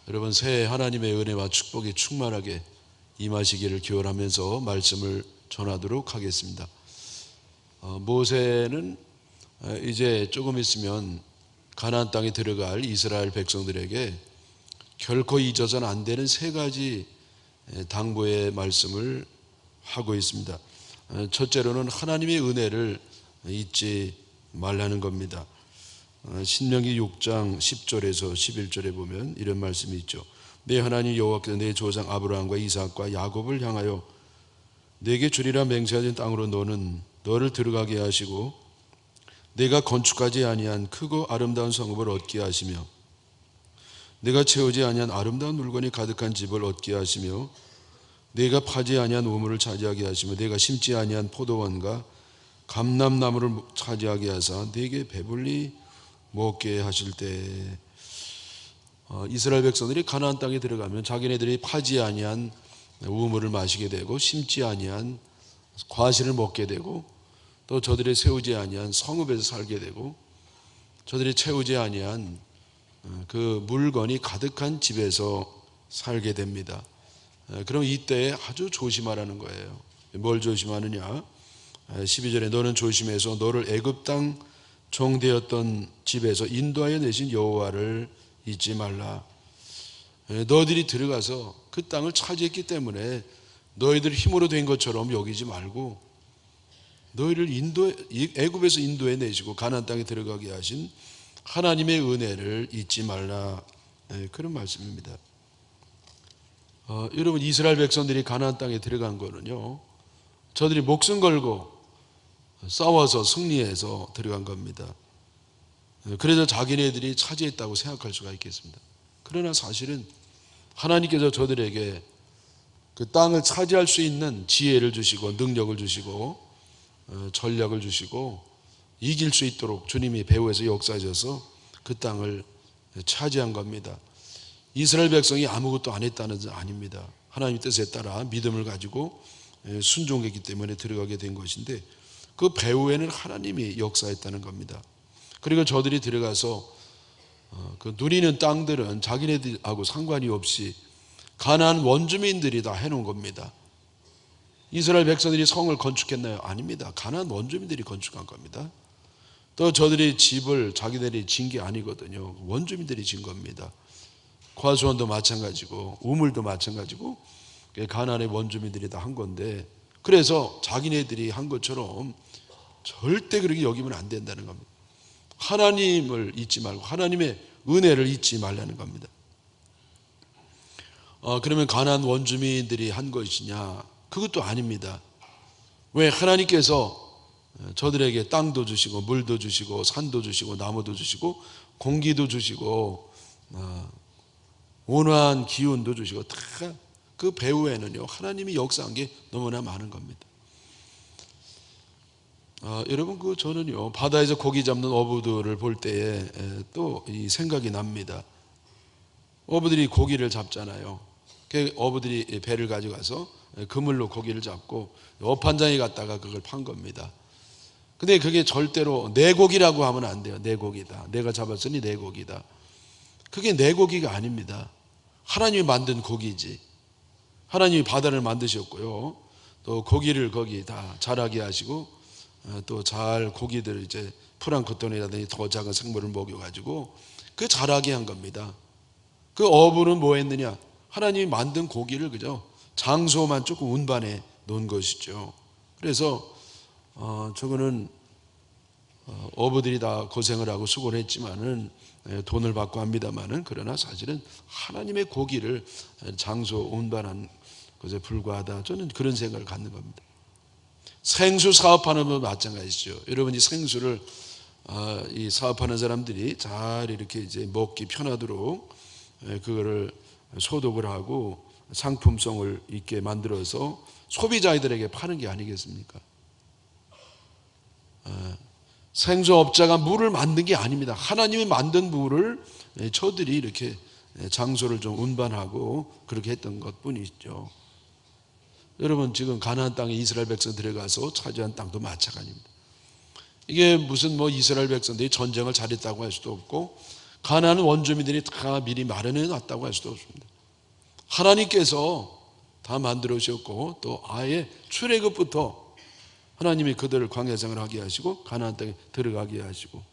여러분, 새해 하나님의 은혜와 축복이 충만하게 임하시기를 기원하면서 말씀을 전하도록 하겠습니다. 모세는 이제 조금 있으면 가나안 땅에 들어갈 이스라엘 백성들에게 결코 잊어서는 안 되는 세 가지 당부의 말씀을 하고 있습니다. 첫째로는 하나님의 은혜를 잊지 말라는 겁니다. 신명기 6장 10절에서 11절에 보면 이런 말씀이 있죠. 내 하나님 여호와께서 내 조상 아브라함과 이삭과 야곱을 향하여 내게 주리라 맹세하신 땅으로 너를 들어가게 하시고 내가 건축하지 아니한 크고 아름다운 성읍을 얻게 하시며 내가 채우지 아니한 아름다운 물건이 가득한 집을 얻게 하시며 내가 파지 아니한 우물을 차지하게 하시며 내가 심지 아니한 포도원과 감람나무를 차지하게 하사 내게 배불리 먹게 하실 때, 이스라엘 백성들이 가나안 땅에 들어가면 자기네들이 파지 아니한 우물을 마시게 되고 심지 아니한 과실을 먹게 되고 또 저들이 세우지 아니한 성읍에서 살게 되고 저들이 채우지 아니한 그 물건이 가득한 집에서 살게 됩니다. 그럼 이때에 아주 조심하라는 거예요. 뭘 조심하느냐? 12절에 너는 조심해서 너를 애굽 땅 종되었던 집에서 인도하여 내신 여호와를 잊지 말라. 너희들이 들어가서 그 땅을 차지했기 때문에 너희들 힘으로 된 것처럼 여기지 말고 너희를 애굽에서 인도해 내시고 가나안 땅에 들어가게 하신 하나님의 은혜를 잊지 말라. 그런 말씀입니다. 여러분, 이스라엘 백성들이 가나안 땅에 들어간 거는요, 저들이 목숨 걸고 싸워서 승리해서 들어간 겁니다. 그래서 자기네들이 차지했다고 생각할 수가 있겠습니다. 그러나 사실은 하나님께서 저들에게 그 땅을 차지할 수 있는 지혜를 주시고 능력을 주시고 전략을 주시고 이길 수 있도록 주님이 배후에서 역사하셔서 그 땅을 차지한 겁니다. 이스라엘 백성이 아무것도 안 했다는 것은 아닙니다. 하나님 뜻에 따라 믿음을 가지고 순종했기 때문에 들어가게 된 것인데 그 배후에는 하나님이 역사했다는 겁니다. 그리고 저들이 들어가서 그 누리는 땅들은 자기네들하고 상관이 없이 가나안 원주민들이 다 해놓은 겁니다. 이스라엘 백성들이 성을 건축했나요? 아닙니다. 가나안 원주민들이 건축한 겁니다. 또 저들이 집을 자기들이 진 게 아니거든요. 원주민들이 진 겁니다. 과수원도 마찬가지고 우물도 마찬가지고 가나안의 원주민들이 다 한 건데, 그래서 자기네들이 한 것처럼 절대 그렇게 여기면 안 된다는 겁니다. 하나님을 잊지 말고 하나님의 은혜를 잊지 말라는 겁니다. 그러면 가나안 원주민들이 한 것이냐? 그것도 아닙니다. 왜? 하나님께서 저들에게 땅도 주시고 물도 주시고 산도 주시고 나무도 주시고 공기도 주시고 온화한 기운도 주시고 다 그 배후에는요 하나님이 역사한 게 너무나 많은 겁니다. 여러분, 저는요 바다에서 고기 잡는 어부들을 볼 때에 또 이 생각이 납니다. 어부들이 고기를 잡잖아요. 그 어부들이 배를 가져가서 그물로 고기를 잡고 어판장에 갔다가 그걸 판 겁니다. 근데 그게 절대로 내 고기라고 하면 안 돼요. 내 고기다. 내가 잡았으니 내 고기다. 그게 내 고기가 아닙니다. 하나님이 만든 고기지. 하나님이 바다를 만드셨고요. 또 고기를 거기 다 자라게 하시고 또 잘 고기들 이제 프랑크톤이라든지 더 작은 생물을 먹여가지고 그 자라게 한 겁니다. 그 어부는 뭐 했느냐? 하나님이 만든 고기를 그저 장소만 조금 운반해 놓은 것이죠. 그래서 저거는 어부들이 다 고생을 하고 수고를 했지만은 돈을 받고 합니다만은, 그러나 사실은 하나님의 고기를 장소 운반한 것에 불과하다. 저는 그런 생각을 갖는 겁니다. 생수 사업하는 건 마찬가지죠. 여러분, 이 생수를 이 사업하는 사람들이 잘 이렇게 이제 먹기 편하도록 그거를 소독을 하고 상품성을 있게 만들어서 소비자들에게 파는 게 아니겠습니까? 생수업자가 물을 만든 게 아닙니다. 하나님이 만든 물을 저들이 이렇게 장소를 좀 운반하고 그렇게 했던 것뿐이죠. 여러분, 지금 가나안 땅에 이스라엘 백성 들어가서 차지한 땅도 마찬가지입니다. 이게 무슨 이스라엘 백성들이 전쟁을 잘했다고 할 수도 없고 가나안 원주민들이 다 미리 마련해 놨다고 할 수도 없습니다. 하나님께서 다 만들어 주셨고 또 아예 출애굽부터 하나님이 그들을 광야 생활을 하게 하시고 가나안 땅에 들어가게 하시고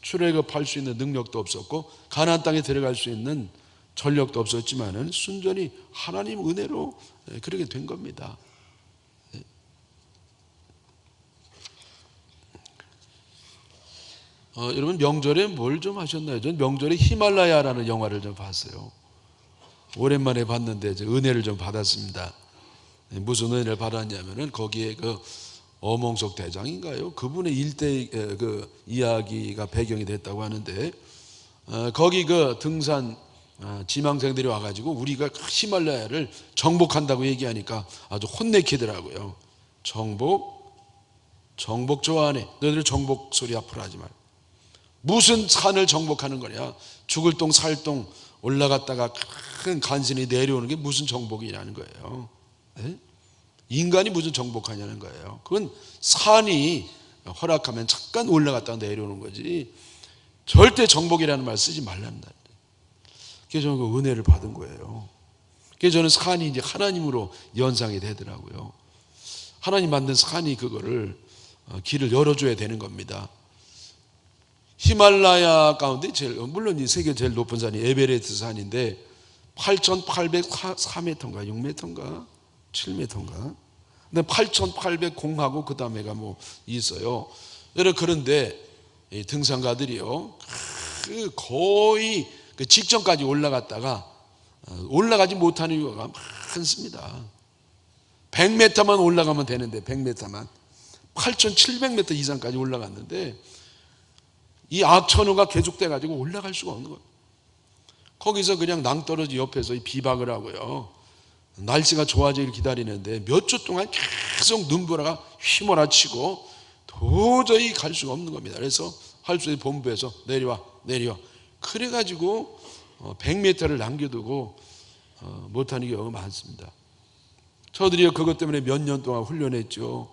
출애굽할 수 있는 능력도 없었고 가나안 땅에 들어갈 수 있는 전력도 없었지만은 순전히 하나님 은혜로 그렇게 된 겁니다. 여러분 명절에 뭘 좀 하셨나요? 전 명절에 히말라야라는 영화를 좀 봤어요. 오랜만에 봤는데 은혜를 좀 받았습니다. 무슨 은혜를 받았냐면은 거기에 그 어몽석 대장인가요? 그분의 일대 그 이야기가 배경이 됐다고 하는데 거기 그 등산 지망생들이 와가지고 우리가 히말라야를 정복한다고 얘기하니까 아주 혼내키더라고요. 정복 좋아하네. 너희들 정복 소리 앞으로 하지 마라. 무슨 산을 정복하는 거냐? 죽을 똥 살똥 올라갔다가 큰 간신히 내려오는 게 무슨 정복이냐는 거예요. 네? 인간이 무슨 정복하냐는 거예요. 그건 산이 허락하면 잠깐 올라갔다가 내려오는 거지 절대 정복이라는 말 쓰지 말란다. 그래서 저는 그 은혜를 받은 거예요. 그래서 저는 산이 이제 하나님으로 연상이 되더라고요. 하나님 만든 산이 그거를 길을 열어줘야 되는 겁니다. 히말라야 가운데 물론 이 세계 제일 높은 산이 에베레스트 산인데 8,804m인가 6m인가 7m인가 근데 8,800공하고 그 다음에가 뭐 있어요. 그런데 등산가들이요 거의 그 직전까지 올라갔다가 올라가지 못하는 이유가 많습니다. 100m만 올라가면 되는데 100m만 8,700m 이상까지 올라갔는데 이 악천후가 계속돼 가지고 올라갈 수가 없는 거예요. 거기서 그냥 낭떠러지 옆에서 비박을 하고요. 날씨가 좋아지길 기다리는데 몇 주 동안 계속 눈보라가 휘몰아치고 도저히 갈 수가 없는 겁니다. 그래서 할수의 본부에서 내려와 그래가지고 100m를 남겨두고 못하는 경우가 많습니다. 저들이 그것 때문에 몇 년 동안 훈련했죠.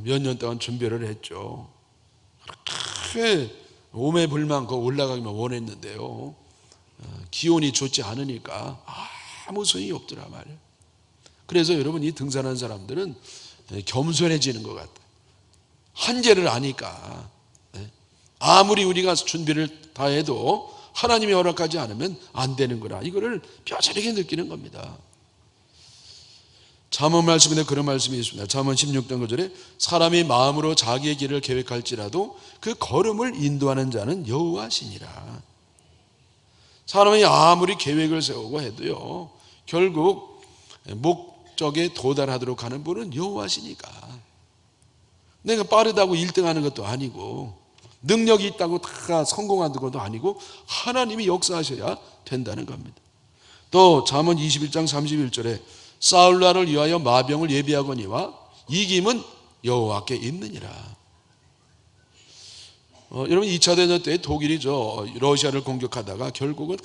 몇 년 동안 준비를 했죠. 그렇게 오매불망 올라가기만 원했는데요. 기온이 좋지 않으니까 아무 소용이 없더라 말이에요. 그래서 여러분 이 등산하는 사람들은 겸손해지는 것 같아요. 한계를 아니까 아무리 우리가 준비를 다 해도 하나님이 허락하지 않으면 안 되는 거라 이거를 뼈저리게 느끼는 겁니다. 잠언 말씀인데 그런 말씀이 있습니다. 잠언 16장 9절에 사람이 마음으로 자기의 길을 계획할지라도 그 걸음을 인도하는 자는 여호와시니라. 사람이 아무리 계획을 세우고 해도요 결국 목적에 도달하도록 하는 분은 여호와시니까. 내가 빠르다고 1등하는 것도 아니고 능력이 있다고 다 성공하는 것도 아니고 하나님이 역사하셔야 된다는 겁니다. 또 잠언 21장 31절에 사울나를 위하여 마병을 예비하거니와 이김은 여호와께 있느니라. 여러분 2차 대전 때 독일이 러시아를 공격하다가 결국은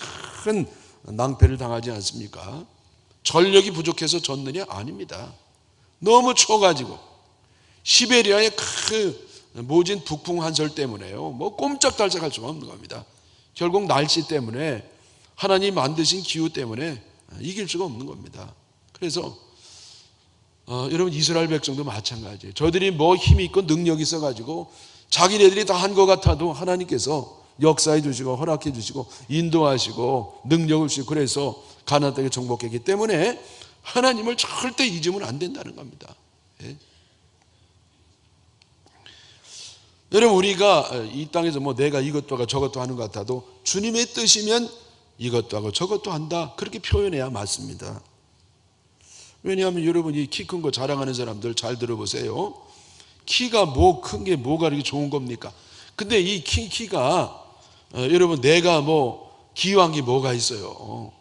큰 낭패를 당하지 않습니까? 전력이 부족해서 졌느냐? 아닙니다. 너무 추워가지고 시베리아의 그 모진 북풍 한설 때문에요 뭐 꼼짝달싹 할 수가 없는 겁니다. 결국 날씨 때문에 하나님 만드신 기후 때문에 이길 수가 없는 겁니다. 그래서 여러분 이스라엘 백성도 마찬가지예요. 저들이 뭐 힘이 있고 능력이 있어가지고 자기네들이 다 한 것 같아도 하나님께서 역사해 주시고 허락해 주시고 인도하시고 능력을 주시고 그래서 가나안 땅에 정복했기 때문에 하나님을 절대 잊으면 안 된다는 겁니다. 예? 여러분 우리가 이 땅에서 뭐 내가 이것도 하고 저것도 하는 것 같아도 주님의 뜻이면 이것도 하고 저것도 한다 그렇게 표현해야 맞습니다. 왜냐하면 여러분 이 키 큰 거 자랑하는 사람들 잘 들어보세요. 키가 뭐 큰 게 뭐가 이렇게 좋은 겁니까? 근데 이 키가 여러분 내가 뭐 기여한 게 뭐가 있어요?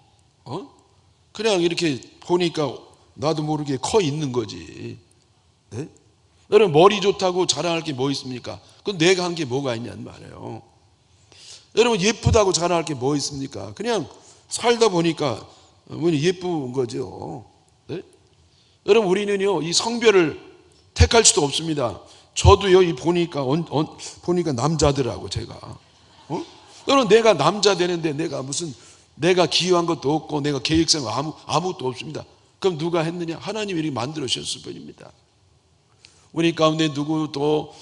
그냥 이렇게 보니까 나도 모르게 커 있는 거지. 네? 여러분 머리 좋다고 자랑할 게 뭐 있습니까? 그건 내가 한 게 뭐가 있냔 말이에요. 여러분 예쁘다고 자랑할 게 뭐 있습니까? 그냥 살다 보니까 예쁜 거죠. 네? 여러분 우리는요 이 성별을 택할 수도 없습니다. 저도요 이 보니까 남자더라고 제가. 여러분, 내가 남자 되는데 내가 기여한 것도 없고 내가 계획성 아무것도 없습니다. 그럼 누가 했느냐? 하나님이 이렇게 만들어 주셨을 뿐입니다. 우리 가운데 누구도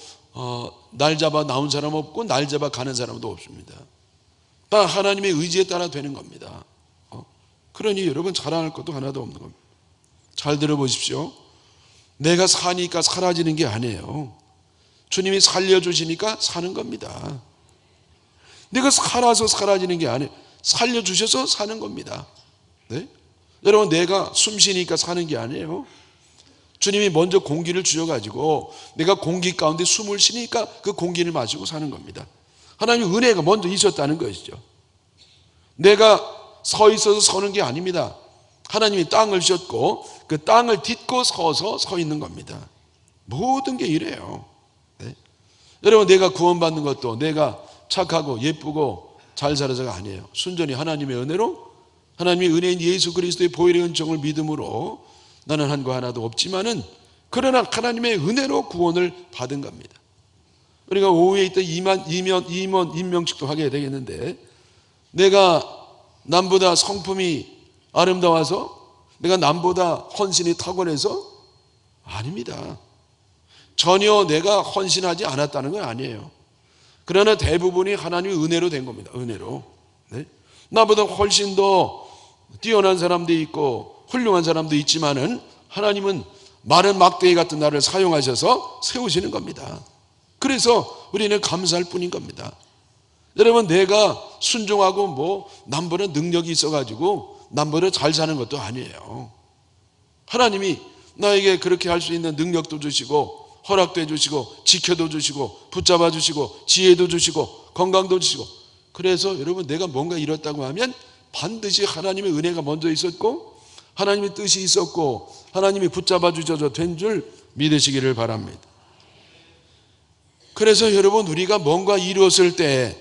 날 잡아 나온 사람 없고 날 잡아 가는 사람도 없습니다. 다 하나님의 의지에 따라 되는 겁니다. 그러니 여러분, 자랑할 것도 하나도 없는 겁니다. 잘 들어보십시오. 내가 사니까 사라지는 게 아니에요. 주님이 살려주시니까 사는 겁니다. 내가 살아서 사라지는 게 아니에요. 살려주셔서 사는 겁니다. 네? 여러분, 내가 숨 쉬니까 사는 게 아니에요. 주님이 먼저 공기를 주셔가지고 내가 공기 가운데 숨을 쉬니까 그 공기를 마시고 사는 겁니다. 하나님의 은혜가 먼저 있었다는 것이죠. 내가 서 있어서 서는 게 아닙니다. 하나님이 땅을 주셨고 그 땅을 딛고 서서 서 있는 겁니다. 모든 게 이래요. 네? 여러분, 내가 구원받는 것도 내가 착하고 예쁘고 잘 살아서가 아니에요. 순전히 하나님의 은혜로, 하나님의 은혜인 예수 그리스도의 보혈의 은총을 믿음으로 나는 한 거 하나도 없지만은 그러나 하나님의 은혜로 구원을 받은 겁니다. 우리가 오후에 있던 임명식도 하게 되겠는데, 내가 남보다 성품이 아름다워서, 내가 남보다 헌신이 탁월해서? 아닙니다. 전혀 내가 헌신하지 않았다는 건 아니에요. 그러나 대부분이 하나님의 은혜로 된 겁니다. 은혜로. 네? 나보다 훨씬 더 뛰어난 사람도 있고 훌륭한 사람도 있지만은 하나님은 마른 막대기 같은 나를 사용하셔서 세우시는 겁니다. 그래서 우리는 감사할 뿐인 겁니다. 여러분, 내가 순종하고 남보다 능력이 있어가지고 남보다 잘 사는 것도 아니에요. 하나님이 나에게 그렇게 할 수 있는 능력도 주시고 허락도 해주시고 지켜도 주시고 붙잡아 주시고 지혜도 주시고 건강도 주시고, 그래서 여러분, 내가 뭔가 이뤘다고 하면 반드시 하나님의 은혜가 먼저 있었고 하나님의 뜻이 있었고 하나님이 붙잡아 주셔서 된 줄 믿으시기를 바랍니다. 그래서 여러분, 우리가 뭔가 이루었을 때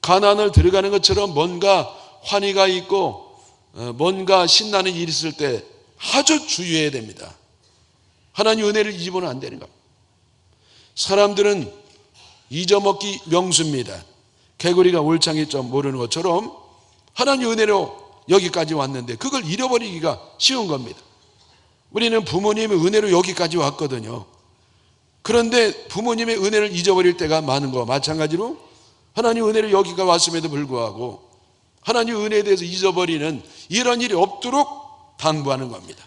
가나안을 들어가는 것처럼 뭔가 환희가 있고 뭔가 신나는 일이 있을 때 아주 주의해야 됩니다. 하나님 은혜를 잊으면 안 되는 겁니다. 사람들은 잊어먹기 명수입니다. 개구리가 올챙이 좀 모르는 것처럼 하나님 은혜로 여기까지 왔는데 그걸 잃어버리기가 쉬운 겁니다. 우리는 부모님의 은혜로 여기까지 왔거든요. 그런데 부모님의 은혜를 잊어버릴 때가 많은 거와 마찬가지로 하나님 은혜로 여기가 왔음에도 불구하고 하나님 은혜에 대해서 잊어버리는 이런 일이 없도록 당부하는 겁니다.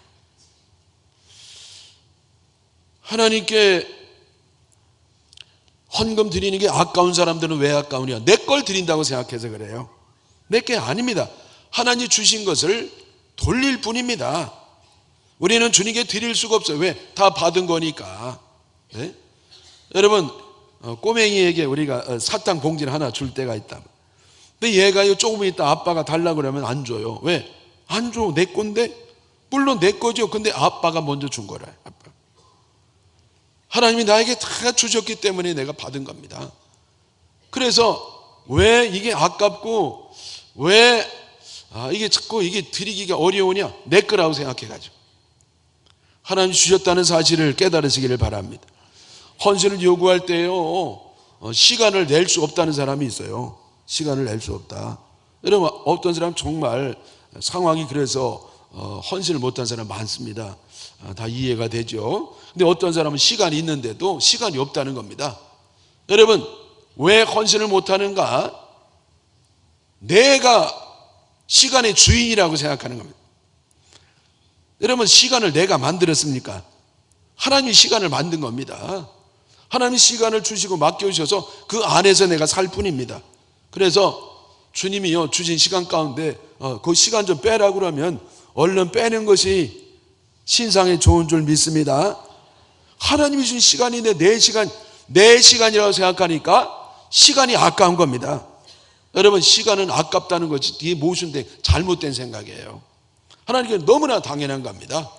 하나님께 헌금 드리는 게 아까운 사람들은 왜 아까우냐? 내 걸 드린다고 생각해서 그래요. 내 게 아닙니다. 하나님 주신 것을 돌릴 뿐입니다. 우리는 주님께 드릴 수가 없어요. 왜? 다 받은 거니까. 네? 여러분, 꼬맹이에게 우리가 사탕 봉지를 하나 줄 때가 있다. 근데 얘가 조금 있다 아빠가 달라고 그러면 안 줘요. 왜? 안 줘. 내 건데? 물론 내 거죠. 근데 아빠가 먼저 준 거라. 아빠. 하나님이 나에게 다 주셨기 때문에 내가 받은 겁니다. 그래서 왜 이게 아깝고 왜 이게 자꾸 이게 드리기가 어려우냐? 내 거라고 생각해가지고. 하나님 주셨다는 사실을 깨달으시기를 바랍니다. 헌신을 요구할 때요, 시간을 낼 수 없다는 사람이 있어요. 시간을 낼 수 없다. 여러분, 어떤 사람 정말 상황이 그래서 헌신을 못한 사람 많습니다. 다 이해가 되죠. 근데 어떤 사람은 시간이 있는데도 시간이 없다는 겁니다. 여러분, 왜 헌신을 못하는가? 내가 시간의 주인이라고 생각하는 겁니다. 여러분, 시간을 내가 만들었습니까? 하나님이 시간을 만든 겁니다. 하나님이 시간을 주시고 맡겨주셔서 그 안에서 내가 살 뿐입니다. 그래서 주님이요, 주신 시간 가운데 그 시간 좀 빼라고 그러면 얼른 빼는 것이 신상에 좋은 줄 믿습니다. 하나님이 주신 시간인데 내 시간이라고 생각하니까 시간이 아까운 겁니다. 여러분, 시간은 아깝다는 것이 뒤에 모순된 잘못된 생각이에요. 하나님께 너무나 당연한 겁니다.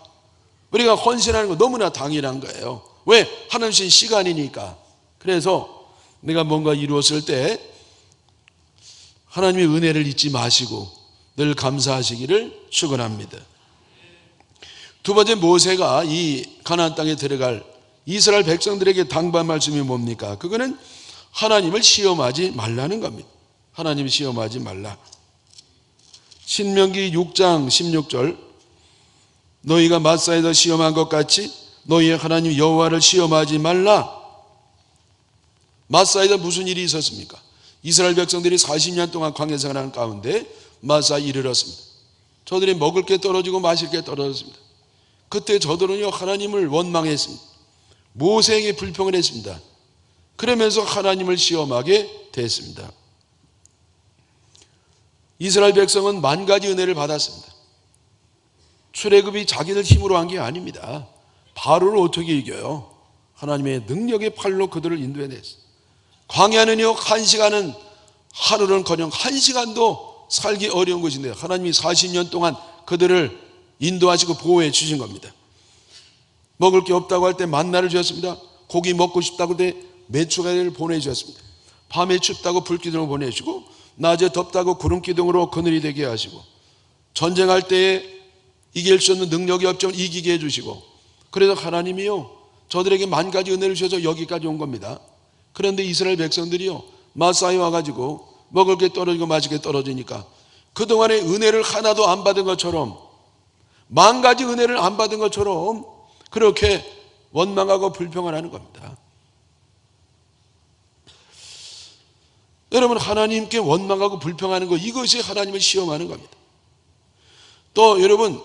우리가 헌신하는 거 너무나 당연한 거예요. 왜? 하나님 주신 시간이니까. 그래서 내가 뭔가 이루었을 때 하나님의 은혜를 잊지 마시고 늘 감사하시기를 축원합니다. 두 번째, 모세가 이 가나안 땅에 들어갈 이스라엘 백성들에게 당부한 말씀이 뭡니까? 그거는 하나님을 시험하지 말라는 겁니다. 하나님 시험하지 말라. 신명기 6장 16절, 너희가 마사에서 시험한 것 같이 너희의 하나님 여호와를 시험하지 말라. 마사에서 무슨 일이 있었습니까? 이스라엘 백성들이 40년 동안 광야 생활하는 가운데 마사에 이르렀습니다. 저들이 먹을 게 떨어지고 마실 게 떨어졌습니다. 그때 저들은요 하나님을 원망했습니다. 모세에게 불평을 했습니다. 그러면서 하나님을 시험하게 됐습니다. 이스라엘 백성은 만 가지 은혜를 받았습니다. 출애굽이 자기들 힘으로 한 게 아닙니다. 바로를 어떻게 이겨요? 하나님의 능력의 팔로 그들을 인도해냈어요. 광야는요 1시간은, 하루는커녕 1시간도 살기 어려운 것인데 하나님이 40년 동안 그들을 인도하시고 보호해 주신 겁니다. 먹을 게 없다고 할 때 만나를 주셨습니다. 고기 먹고 싶다고 할 때 메추가리를 보내주셨습니다. 밤에 춥다고 불기둥을 보내주고 낮에 덥다고 구름기둥으로 그늘이 되게 하시고 전쟁할 때에 이길 수 없는 능력이 없지만 이기게 해주시고, 그래서 하나님이요 저들에게 만 가지 은혜를 주셔서 여기까지 온 겁니다. 그런데 이스라엘 백성들이요 마사에 와가지고 먹을 게 떨어지고 마실 게 떨어지니까 그동안의 은혜를 하나도 안 받은 것처럼, 만 가지 은혜를 안 받은 것처럼 그렇게 원망하고 불평을 하는 겁니다. 여러분, 하나님께 원망하고 불평하는 것, 이것이 하나님을 시험하는 겁니다. 또 여러분,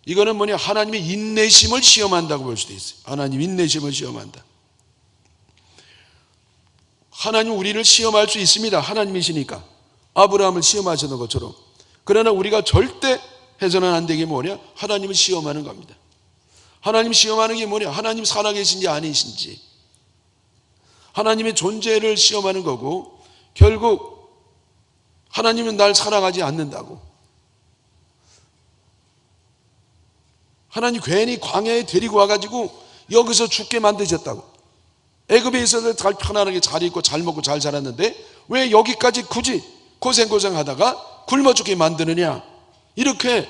이거는 뭐냐, 하나님의 인내심을 시험한다고 볼 수도 있어요. 하나님 인내심을 시험한다. 하나님 우리를 시험할 수 있습니다. 하나님이시니까. 아브라함을 시험하셨던 것처럼. 그러나 우리가 절대 해서는 안 되게 뭐냐, 하나님을 시험하는 겁니다. 하나님 시험하는 게 뭐냐, 하나님 살아계신지 아니신지, 하나님의 존재를 시험하는 거고, 결국 하나님은 날 사랑하지 않는다고, 하나님 괜히 광야에 데리고 와가지고 여기서 죽게 만드셨다고, 애굽에 있어서 잘 편안하게 잘 입고 잘 먹고 잘 살았는데 왜 여기까지 굳이 고생하다가 굶어 죽게 만드느냐, 이렇게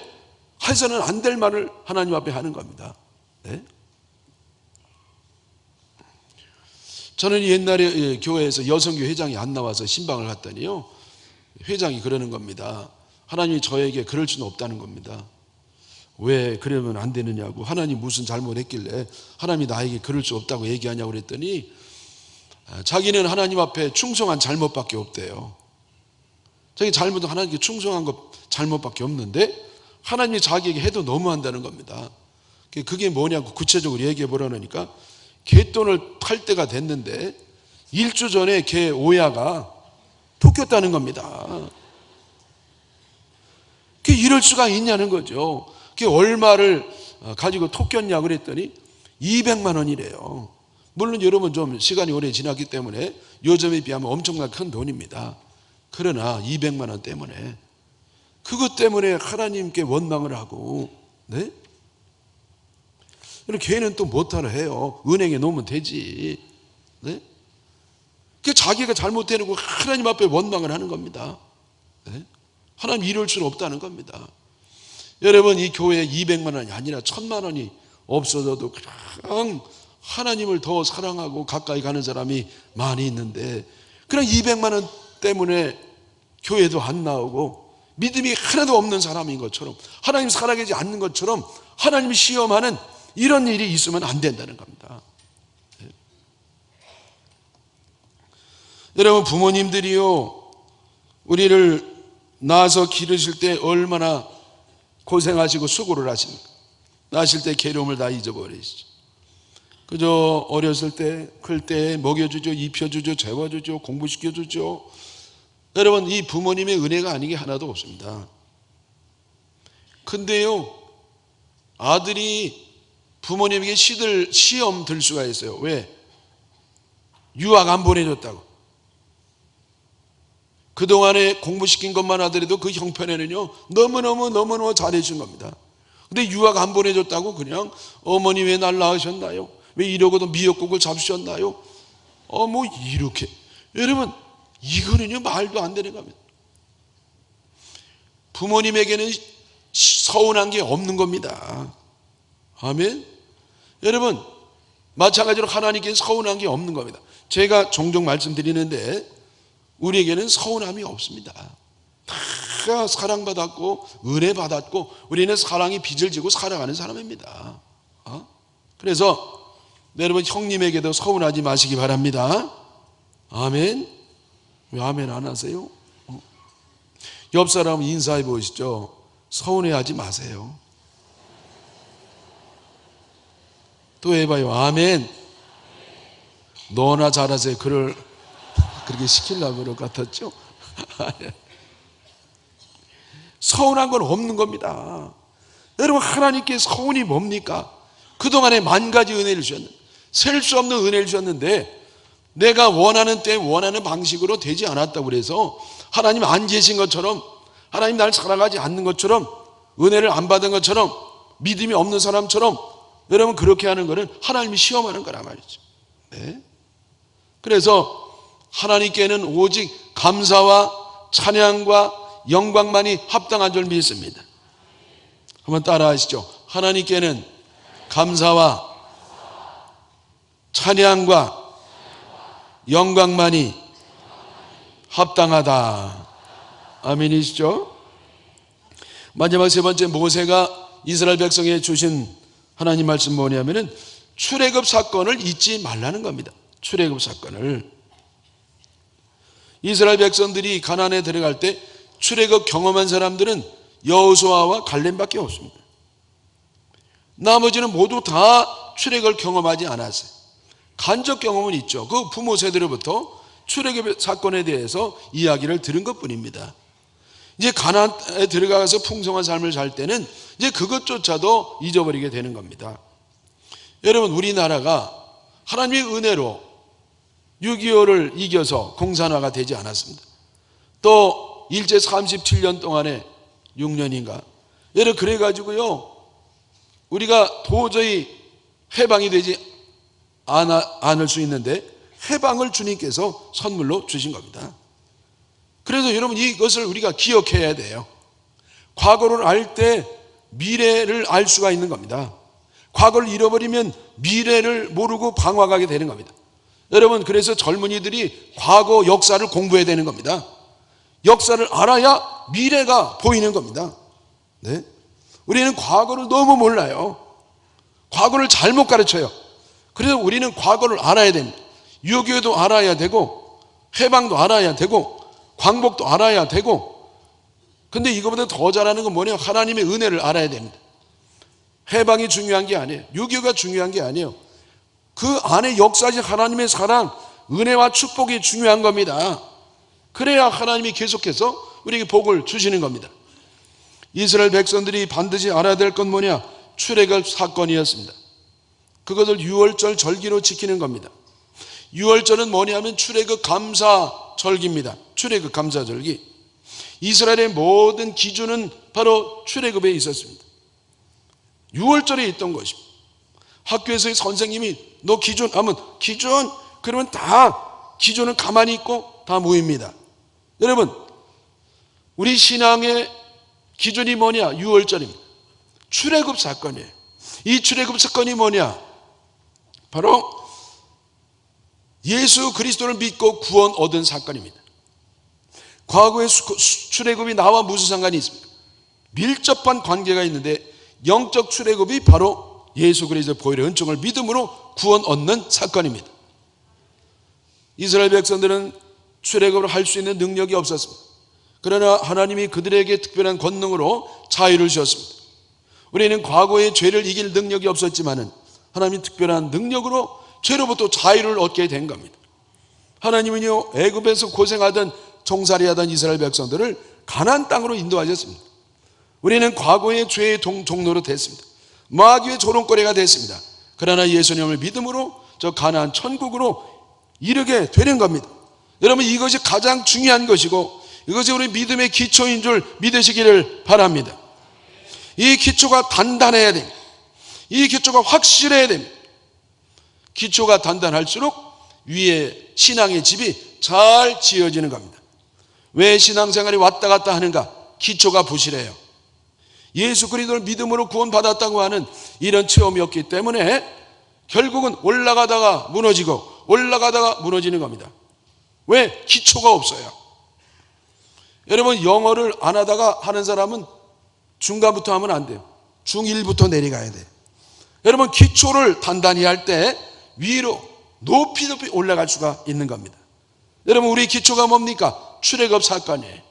해서는 안 될 말을 하나님 앞에 하는 겁니다. 네? 저는 옛날에 교회에서 여성교 회장이 안 나와서 신방을 갔더니요, 회장이 그러는 겁니다. 하나님이 저에게 그럴 수는 없다는 겁니다. 왜 그러면 안 되느냐고, 하나님 무슨 잘못했길래 하나님이 나에게 그럴 수 없다고 얘기하냐고 그랬더니, 자기는 하나님 앞에 충성한 잘못밖에 없대요. 자기 잘못은 하나님께 충성한 것 잘못밖에 없는데 하나님이 자기에게 해도 너무한다는 겁니다. 그게 뭐냐고 구체적으로 얘기해 보라니까, 갯돈을 탈 때가 됐는데 1주 전에 개 오야가 토꼈다는 겁니다. 그게 이럴 수가 있냐는 거죠. 그게 얼마를 가지고 토꼈냐고 그랬더니 200만 원이래요. 물론 여러분 좀 시간이 오래 지났기 때문에 요즘에 비하면 엄청나게 큰 돈입니다. 그러나 200만 원 때문에, 그것 때문에 하나님께 원망을 하고, 네? 걔는 또 못하러 해요. 은행에 놓으면 되지. 네? 그 자기가 잘못해놓고 하나님 앞에 원망을 하는 겁니다. 네? 하나님 이럴 수는 없다는 겁니다. 여러분, 이 교회에 200만 원이 아니라 1000만 원이 없어져도 그냥 하나님을 더 사랑하고 가까이 가는 사람이 많이 있는데, 그냥 200만 원 때문에 교회도 안 나오고 믿음이 하나도 없는 사람인 것처럼, 하나님 살아계지 않는 것처럼 하나님 시험하는 이런 일이 있으면 안 된다는 겁니다. 네. 여러분, 부모님들이요 우리를 낳아서 기르실 때 얼마나 고생하시고 수고를 하십니까? 낳으실 때 괴로움을 다 잊어버리시죠. 그저 어렸을 때, 클 때 먹여주죠, 입혀주죠, 재워주죠, 공부시켜주죠. 여러분, 이 부모님의 은혜가 아닌 게 하나도 없습니다. 근데요, 아들이 부모님에게 시험 들 수가 있어요. 왜? 유학 안 보내줬다고. 그동안에 공부시킨 것만 하더라도 그 형편에는요 너무너무 잘해준 겁니다. 근데 유학 안 보내줬다고 그냥 어머니 왜 날 낳으셨나요? 왜 이러고도 미역국을 잡수셨나요? 뭐 이렇게. 여러분, 이거는요 말도 안 되는 겁니다. 부모님에게는 서운한 게 없는 겁니다. 아멘. 여러분, 마찬가지로 하나님께는 서운한 게 없는 겁니다. 제가 종종 말씀드리는데, 우리에게는 서운함이 없습니다. 다 사랑받았고 은혜 받았고 우리는 사랑이 빚을 지고 살아가는 사람입니다. 그래서 여러분 형님에게도 서운하지 마시기 바랍니다. 아멘. 왜 아멘 안 하세요? 옆 사람 인사해 보시죠. 서운해하지 마세요. 또 해봐요. 아멘. 너나 잘하세요. 그렇게 시키려고 그럴 것 같았죠? 서운한 건 없는 겁니다. 여러분 하나님께 서운이 뭡니까? 그동안에 만 가지 은혜를 주셨는데 셀 수 없는 은혜를 주셨는데 내가 원하는 때 원하는 방식으로 되지 않았다고 그래서 하나님 안 계신 것처럼 하나님 나를 사랑하지 않는 것처럼 은혜를 안 받은 것처럼 믿음이 없는 사람처럼 여러분 그렇게 하는 것은 하나님이 시험하는 거란 말이죠. 네? 그래서 하나님께는 오직 감사와 찬양과 영광만이 합당한 줄 믿습니다. 한번 따라 하시죠. 하나님께는 감사와 찬양과 영광만이 합당하다. 아멘이시죠? 마지막 세 번째, 모세가 이스라엘 백성에 주신 하나님 말씀 뭐냐면은 출애굽 사건을 잊지 말라는 겁니다. 출애굽 사건을. 이스라엘 백성들이 가나안에 들어갈 때 출애굽 경험한 사람들은 여호수아와 갈렙밖에 없습니다. 나머지는 모두 다 출애굽을 경험하지 않았어요. 간접 경험은 있죠. 그 부모 세대로부터 출애굽 사건에 대해서 이야기를 들은 것뿐입니다. 이제 가나안에 들어가서 풍성한 삶을 살 때는 이제 그것조차도 잊어버리게 되는 겁니다. 여러분 우리나라가 하나님의 은혜로 6.25를 이겨서 공산화가 되지 않았습니다. 또 일제 37년 동안에 6년인가 여러분 그래가지고요 우리가 도저히 해방이 되지 않을 수 있는데 해방을 주님께서 선물로 주신 겁니다. 그래서 여러분 이것을 우리가 기억해야 돼요. 과거를 알 때 미래를 알 수가 있는 겁니다. 과거를 잃어버리면 미래를 모르고 방황하게 되는 겁니다. 여러분 그래서 젊은이들이 과거 역사를 공부해야 되는 겁니다. 역사를 알아야 미래가 보이는 겁니다. 네? 우리는 과거를 너무 몰라요. 과거를 잘못 가르쳐요. 그래서 우리는 과거를 알아야 됩니다. 6.25도 알아야 되고 해방도 알아야 되고 광복도 알아야 되고 근데 이거보다 더 잘하는 건 뭐냐? 하나님의 은혜를 알아야 됩니다. 해방이 중요한 게 아니에요. 6.25가 중요한 게 아니에요. 그 안에 역사하신 하나님의 사랑, 은혜와 축복이 중요한 겁니다. 그래야 하나님이 계속해서 우리에게 복을 주시는 겁니다. 이스라엘 백성들이 반드시 알아야 될 건 뭐냐? 출애굽 사건이었습니다. 그것을 유월절 절기로 지키는 겁니다. 유월절은 뭐냐면 출애굽 감사절기입니다. 출애굽 감사절기. 이스라엘의 모든 기준은 바로 출애굽에 있었습니다. 유월절에 있던 것입니다. 학교에서의 선생님이 너 기준 하면 기준 그러면 다 기준은 가만히 있고 다 모입니다. 여러분 우리 신앙의 기준이 뭐냐? 유월절입니다. 출애굽 사건이에요. 이 출애굽 사건이 뭐냐? 바로 예수 그리스도를 믿고 구원 얻은 사건입니다. 과거의 출애굽이 나와 무슨 상관이 있습니까? 밀접한 관계가 있는데 영적 출애굽이 바로 예수 그리스도의 보혈의 은총을 믿음으로 구원 얻는 사건입니다. 이스라엘 백성들은 출애굽을 할 수 있는 능력이 없었습니다. 그러나 하나님이 그들에게 특별한 권능으로 자유를 주셨습니다. 우리는 과거의 죄를 이길 능력이 없었지만은 하나님이 특별한 능력으로 죄로부터 자유를 얻게 된 겁니다. 하나님은요 애굽에서 고생하던 종살이하던 이스라엘 백성들을 가나안 땅으로 인도하셨습니다. 우리는 과거의 죄의 종로로 됐습니다. 마귀의 조롱거리가 됐습니다. 그러나 예수님을 믿음으로 저 가나안 천국으로 이르게 되는 겁니다. 여러분 이것이 가장 중요한 것이고 이것이 우리 믿음의 기초인 줄 믿으시기를 바랍니다. 이 기초가 단단해야 됩니다. 이 기초가 확실해야 됩니다. 기초가 단단할수록 위에 신앙의 집이 잘 지어지는 겁니다. 왜 신앙생활이 왔다 갔다 하는가? 기초가 부실해요. 예수 그리스도를 믿음으로 구원받았다고 하는 이런 체험이었기 때문에 결국은 올라가다가 무너지고 올라가다가 무너지는 겁니다. 왜? 기초가 없어요. 여러분, 영어를 안 하다가 하는 사람은 중간부터 하면 안 돼요. 중1부터 내려가야 돼요. 여러분, 기초를 단단히 할 때 위로 높이 올라갈 수가 있는 겁니다. 여러분, 우리 기초가 뭡니까? 출애굽 사건이에요.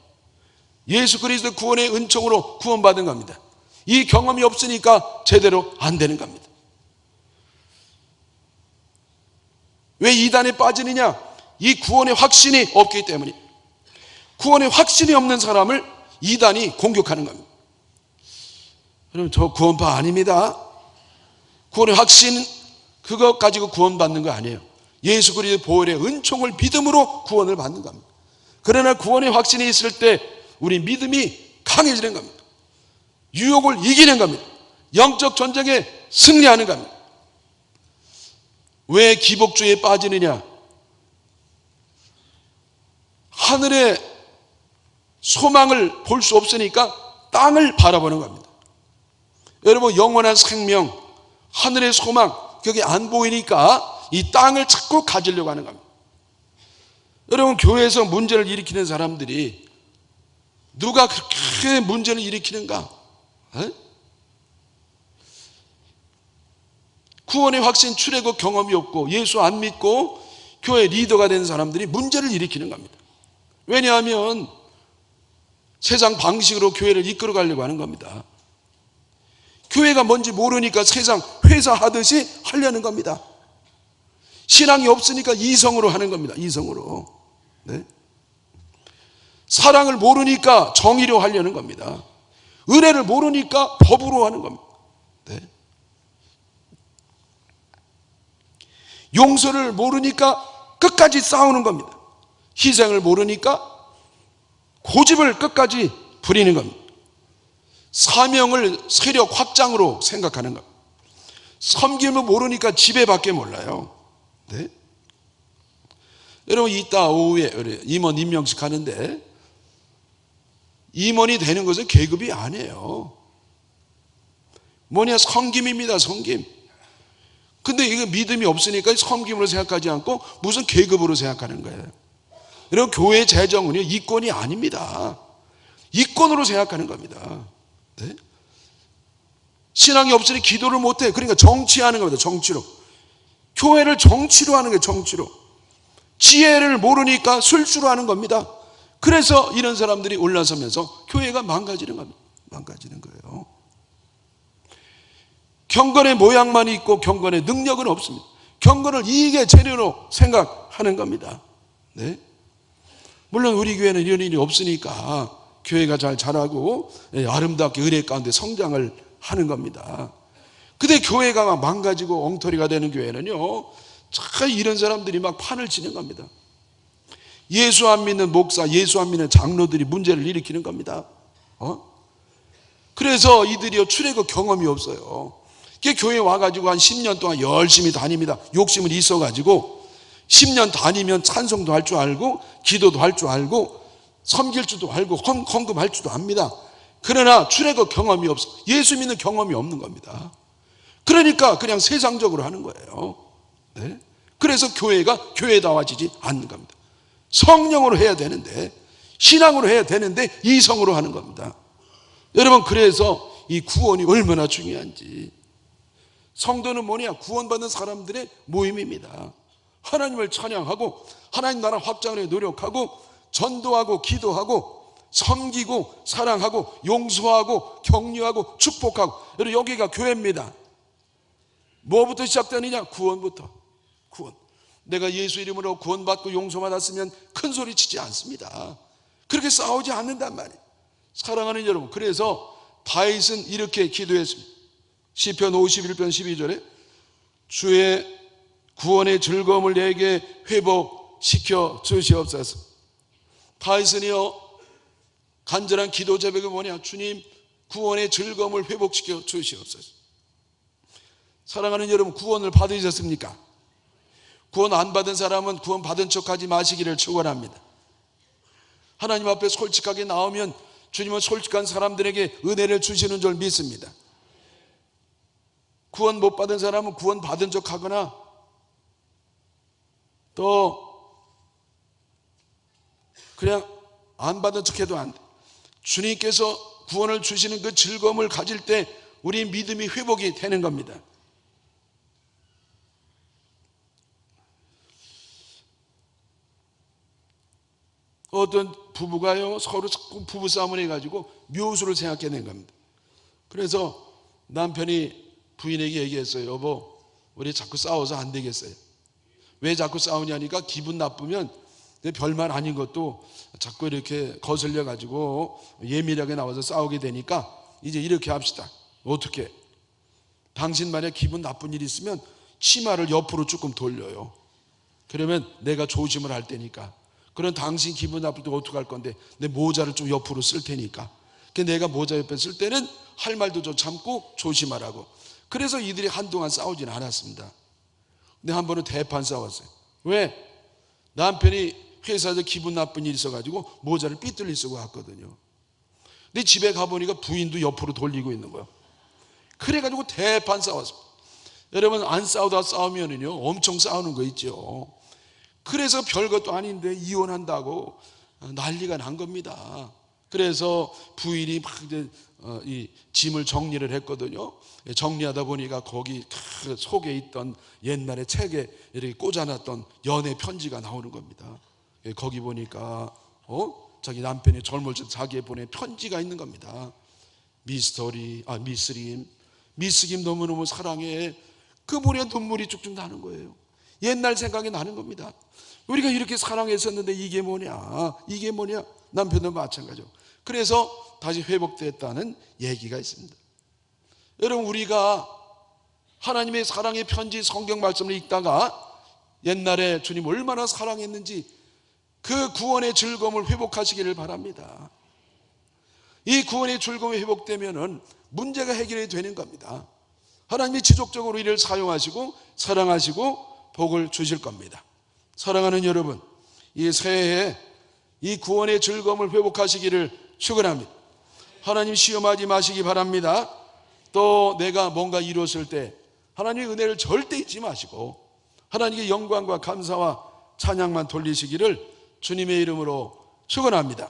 예수 그리스도 구원의 은총으로 구원받은 겁니다. 이 경험이 없으니까 제대로 안 되는 겁니다. 왜 이단에 빠지느냐? 이 구원의 확신이 없기 때문에. 구원의 확신이 없는 사람을 이단이 공격하는 겁니다. 여러분, 저 구원파 아닙니다. 구원의 확신, 그거 가지고 구원받는 거 아니에요. 예수 그리스도 보혈의 은총을 믿음으로 구원을 받는 겁니다. 그러나 구원의 확신이 있을 때 우리 믿음이 강해지는 겁니다. 유혹을 이기는 겁니다. 영적 전쟁에 승리하는 겁니다. 왜 기복주의에 빠지느냐? 하늘의 소망을 볼 수 없으니까 땅을 바라보는 겁니다. 여러분, 영원한 생명, 하늘의 소망, 그게 안 보이니까 이 땅을 자꾸 가지려고 하는 겁니다. 여러분, 교회에서 문제를 일으키는 사람들이 누가 그렇게 문제를 일으키는가? 구원의 확신, 출애굽 경험이 없고 예수 안 믿고 교회 리더가 된 사람들이 문제를 일으키는 겁니다. 왜냐하면 세상 방식으로 교회를 이끌어 가려고 하는 겁니다. 교회가 뭔지 모르니까 세상 회사 하듯이 하려는 겁니다. 신앙이 없으니까 이성으로 하는 겁니다. 이성으로. 네? 사랑을 모르니까 정의로 하려는 겁니다. 은혜를 모르니까 법으로 하는 겁니다. 네? 용서를 모르니까 끝까지 싸우는 겁니다. 희생을 모르니까 고집을 끝까지 부리는 겁니다. 사명을 세력 확장으로 생각하는 겁니다. 섬김을 모르니까 지배밖에 몰라요. 네? 여러분, 이따 오후에 임원 임명식 하는데 임원이 되는 것은 계급이 아니에요. 뭐냐? 섬김입니다. 섬김. 근데 이거 믿음이 없으니까 섬김으로 생각하지 않고 무슨 계급으로 생각하는 거예요. 여러분, 교회 재정은요, 이권이 아닙니다. 이권으로 생각하는 겁니다. 네? 신앙이 없으니 기도를 못해. 그러니까 정치하는 겁니다. 정치로. 교회를 정치로 하는 거예요. 정치로. 지혜를 모르니까 술수로 하는 겁니다. 그래서 이런 사람들이 올라서면서 교회가 망가지는 겁니다. 망가지는 거예요. 경건의 모양만 있고 경건의 능력은 없습니다. 경건을 이익의 재료로 생각하는 겁니다. 네? 물론 우리 교회는 이런 일이 없으니까 교회가 잘 자라고 아름답게 은혜 가운데 성장을 하는 겁니다. 근데 교회가 망가지고 엉터리가 되는 교회는요, 참 이런 사람들이 막 판을 치는 겁니다. 예수 안 믿는 목사, 예수 안 믿는 장로들이 문제를 일으키는 겁니다. 그래서 이들이요, 출애굽 경험이 없어요. 교회 와가지고 한 10년 동안 열심히 다닙니다. 욕심은 있어가지고 10년 다니면 찬송도 할 줄 알고 기도도 할 줄 알고 섬길 줄도 알고 헌금할 줄도 압니다. 그러나 출애굽 경험이 없어. 예수 믿는 경험이 없는 겁니다. 그러니까 그냥 세상적으로 하는 거예요. 네? 그래서 교회가 교회다워지지 않는 겁니다. 성령으로 해야 되는데, 신앙으로 해야 되는데 이성으로 하는 겁니다. 여러분, 그래서 이 구원이 얼마나 중요한지. 성도는 뭐냐? 구원받는 사람들의 모임입니다. 하나님을 찬양하고 하나님 나라 확장에 노력하고 전도하고 기도하고 섬기고 사랑하고 용서하고 격려하고 축복하고. 여러분, 여기가 교회입니다. 뭐부터 시작되느냐? 구원부터. 구원. 내가 예수 이름으로 구원받고 용서받았으면 큰 소리 치지 않습니다. 그렇게 싸우지 않는단 말이에요. 사랑하는 여러분, 그래서 다윗은 이렇게 기도했습니다. 시편 51편 12절에 주의 구원의 즐거움을 내게 회복시켜 주시옵소서. 다윗은요, 간절한 기도 제목이 뭐냐? 주님, 구원의 즐거움을 회복시켜 주시옵소서. 사랑하는 여러분, 구원을 받으셨습니까? 구원 안 받은 사람은 구원 받은 척하지 마시기를 축원합니다. 하나님 앞에 솔직하게 나오면 주님은 솔직한 사람들에게 은혜를 주시는 줄 믿습니다. 구원 못 받은 사람은 구원 받은 척하거나 또 그냥 안 받은 척해도 안 돼. 주님께서 구원을 주시는 그 즐거움을 가질 때 우리 믿음이 회복이 되는 겁니다. 어떤 부부가요, 서로 자꾸 부부싸움을 해가지고 묘수를 생각해낸 겁니다. 그래서 남편이 부인에게 얘기했어요. 여보, 우리 자꾸 싸워서 안 되겠어요. 왜 자꾸 싸우냐니까 기분 나쁘면 별말 아닌 것도 자꾸 이렇게 거슬려 가지고 예민하게 나와서 싸우게 되니까 이제 이렇게 합시다. 어떻게? 당신 만약 기분 나쁜 일 있으면 치마를 옆으로 조금 돌려요. 그러면 내가 조심을 할 테니까. 그럼 당신 기분 나쁠 때 어떻게 할 건데 내 모자를 좀 옆으로 쓸 테니까. 내가 모자 옆에 쓸 때는 할 말도 좀 참고 조심하라고. 그래서 이들이 한동안 싸우지는 않았습니다. 근데 한 번은 대판 싸웠어요. 왜? 남편이 회사에서 기분 나쁜 일이 있어가지고 모자를 삐뚤리 쓰고 왔거든요. 근데 집에 가보니까 부인도 옆으로 돌리고 있는 거예요. 그래가지고 대판 싸웠습니다. 여러분, 안 싸우다 싸우면은요 엄청 싸우는 거 있죠. 그래서 별것도 아닌데 이혼한다고 난리가 난 겁니다. 그래서 부인이 막 이 짐을 정리를 했거든요. 정리하다 보니까 거기 그 속에 있던 옛날에 책에 이렇게 꽂아놨던 연애 편지가 나오는 겁니다. 거기 보니까 자기 남편이 젊을 때 자기에 보낸 편지가 있는 겁니다. 미스김 너무너무 사랑해. 그 보니까 눈물이 쭉쭉 나는 거예요. 옛날 생각이 나는 겁니다. 우리가 이렇게 사랑했었는데 이게 뭐냐, 이게 뭐냐. 남편도 마찬가지고. 그래서 다시 회복됐다는 얘기가 있습니다. 여러분, 우리가 하나님의 사랑의 편지 성경 말씀을 읽다가 옛날에 주님 얼마나 사랑했는지 그 구원의 즐거움을 회복하시기를 바랍니다. 이 구원의 즐거움이 회복되면은 문제가 해결이 되는 겁니다. 하나님이 지속적으로 이를 사용하시고 사랑하시고 복을 주실 겁니다. 사랑하는 여러분, 이 새해에 이 구원의 즐거움을 회복하시기를 축원합니다. 하나님 시험하지 마시기 바랍니다. 또 내가 뭔가 이뤘을 때 하나님의 은혜를 절대 잊지 마시고 하나님께 영광과 감사와 찬양만 돌리시기를 주님의 이름으로 축원합니다.